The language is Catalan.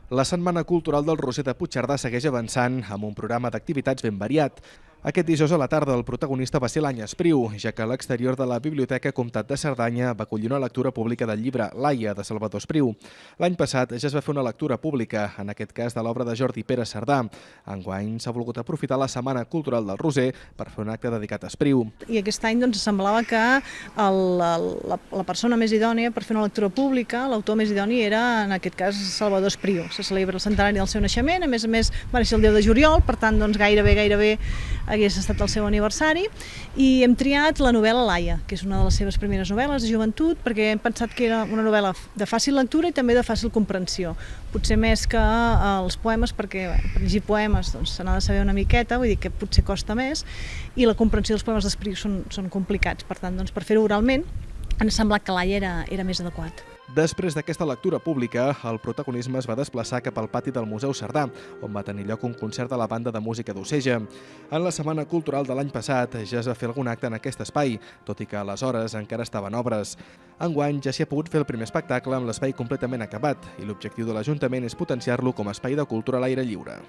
La Setmana Cultural del Roser de Puigcerdà segueix avançant amb un programa d'activitats ben variat. Aquest dijous a la tarda el protagonista va ser l'Any Espriu, ja que a l'exterior de la Biblioteca Comtat de Cerdanya va acollir una lectura pública del llibre Laia, de Salvador Espriu. L'any passat ja es va fer una lectura pública, en aquest cas de l'obra de Jordi Pere Cerdà. Enguany s'ha volgut aprofitar la Setmana Cultural del Roser per fer un acte dedicat a Espriu. I aquest any semblava que la persona més idònia per fer una lectura pública, l'autor més idoni era, en aquest cas, Salvador Espriu. Se celebra el centenari del seu naixement, a més va néixer el 10 de juliol, per tant, gairebé hagués estat el seu aniversari, i hem triat la novel·la Laia, que és una de les seves primeres novel·les de joventut, perquè hem pensat que era una novel·la de fàcil lectura i també de fàcil comprensió. Potser més que els poemes, perquè per llegir poemes se n'ha de saber una miqueta, vull dir que potser costa més, i la comprensió dels poemes d'Espriu són complicats. Per tant, per fer-ho oralment, ens ha semblat que Laia era més adequat. Després d'aquesta lectura pública, el protagonisme es va desplaçar cap al pati del Museu Cerdà, on va tenir lloc un concert de la banda de música d'Oceja. En la Setmana Cultural de l'any passat ja es va fer algun acte en aquest espai, tot i que aleshores encara estaven obres. Enguany ja s'hi ha pogut fer el primer espectacle amb l'espai completament acabat, i l'objectiu de l'Ajuntament és potenciar-lo com a espai de cultura a l'aire lliure.